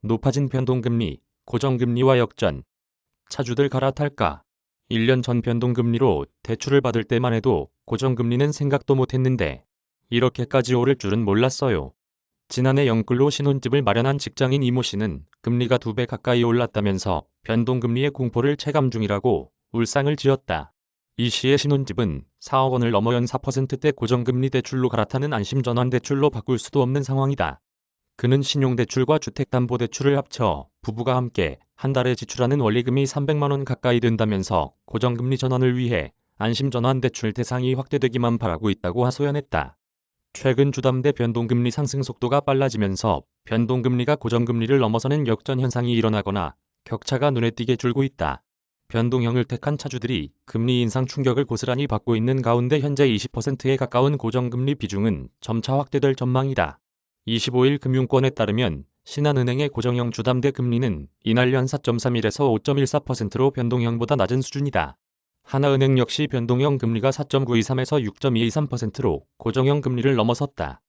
높아진 변동금리, 고정금리와 역전. 차주들 갈아탈까? 1년 전 변동금리로 대출을 받을 때만 해도 고정금리는 생각도 못했는데 이렇게까지 오를 줄은 몰랐어요. 지난해 영끌로 신혼집을 마련한 직장인 이모 씨는 금리가 2배 가까이 올랐다면서 변동금리의 공포를 체감 중이라고 울상을 지었다. 이 씨의 신혼집은 4억 원을 넘어 연 4%대 고정금리 대출로 갈아타는 안심전환대출로 바꿀 수도 없는 상황이다. 그는 신용대출과 주택담보대출을 합쳐 부부가 함께 한 달에 지출하는 원리금이 300만 원 가까이 된다면서 고정금리 전환을 위해 안심전환대출 대상이 확대되기만 바라고 있다고 하소연했다. 최근 주담대 변동금리 상승 속도가 빨라지면서 변동금리가 고정금리를 넘어서는 역전 현상이 일어나거나 격차가 눈에 띄게 줄고 있다. 변동형을 택한 차주들이 금리 인상 충격을 고스란히 받고 있는 가운데 현재 20%에 가까운 고정금리 비중은 점차 확대될 전망이다. 25일 금융권에 따르면 신한은행의 고정형 주담대 금리는 이날 연 4.31에서 5.14%로 변동형보다 낮은 수준이다. 하나은행 역시 변동형 금리가 4.923에서 6.223%로 고정형 금리를 넘어섰다.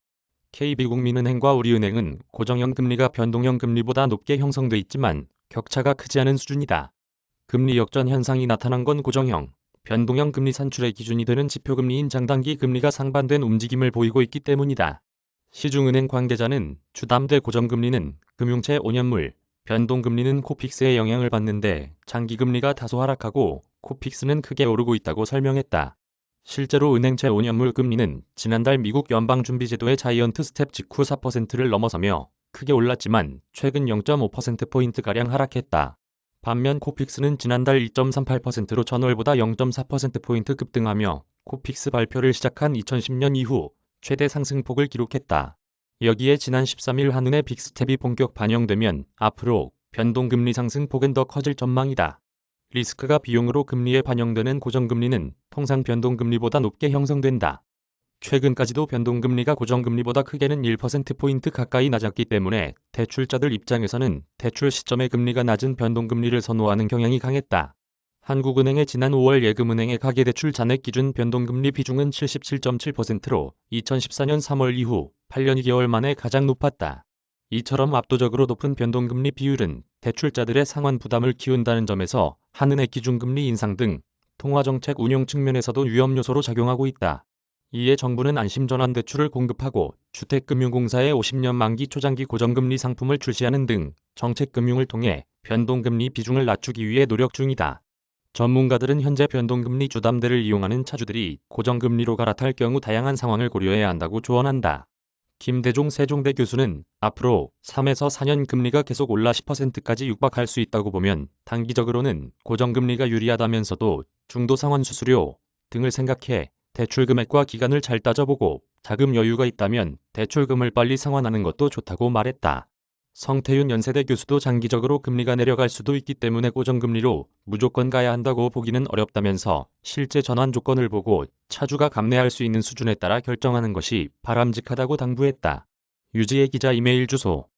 KB국민은행과 우리은행은 고정형 금리가 변동형 금리보다 높게 형성돼 있지만 격차가 크지 않은 수준이다. 금리 역전 현상이 나타난 건 고정형, 변동형 금리 산출의 기준이 되는 지표금리인 장단기 금리가 상반된 움직임을 보이고 있기 때문이다. 시중은행 관계자는 주담대 고정금리는 금융채 5년물, 변동금리는 코픽스의 영향을 받는데 장기금리가 다소 하락하고 코픽스는 크게 오르고 있다고 설명했다. 실제로 은행채 5년물 금리는 지난달 미국 연방준비제도의 자이언트 스텝 직후 4%를 넘어서며 크게 올랐지만 최근 0.5%포인트가량 하락했다. 반면 코픽스는 지난달 2.38%로 전월보다 0.4%포인트 급등하며 코픽스 발표를 시작한 2010년 이후 최대 상승폭을 기록했다. 여기에 지난 13일 한은의 빅스텝이 본격 반영되면 앞으로 변동금리 상승폭은 더 커질 전망이다. 리스크가 비용으로 금리에 반영되는 고정금리는 통상 변동금리보다 높게 형성된다. 최근까지도 변동금리가 고정금리보다 크게는 1%포인트 가까이 낮았기 때문에 대출자들 입장에서는 대출 시점의 금리가 낮은 변동금리를 선호하는 경향이 강했다. 한국은행의 지난 5월 예금은행의 가계대출 잔액 기준 변동금리 비중은 77.7%로 2014년 3월 이후 8년 2개월 만에 가장 높았다. 이처럼 압도적으로 높은 변동금리 비율은 대출자들의 상환 부담을 키운다는 점에서 한은의 기준금리 인상 등 통화정책 운용 측면에서도 위험 요소로 작용하고 있다. 이에 정부는 안심전환대출을 공급하고 주택금융공사에 50년 만기 초장기 고정금리 상품을 출시하는 등 정책금융을 통해 변동금리 비중을 낮추기 위해 노력 중이다. 전문가들은 현재 변동금리 주담대를 이용하는 차주들이 고정금리로 갈아탈 경우 다양한 상황을 고려해야 한다고 조언한다. 김대종 세종대 교수는 앞으로 3에서 4년 금리가 계속 올라 10%까지 육박할 수 있다고 보면 단기적으로는 고정금리가 유리하다면서도 중도 상환 수수료 등을 생각해 대출 금액과 기간을 잘 따져보고 자금 여유가 있다면 대출금을 빨리 상환하는 것도 좋다고 말했다. 성태윤 연세대 교수도 장기적으로 금리가 내려갈 수도 있기 때문에 고정금리로 무조건 가야 한다고 보기는 어렵다면서 실제 전환 조건을 보고 차주가 감내할 수 있는 수준에 따라 결정하는 것이 바람직하다고 당부했다. 유지혜 기자 이메일 주소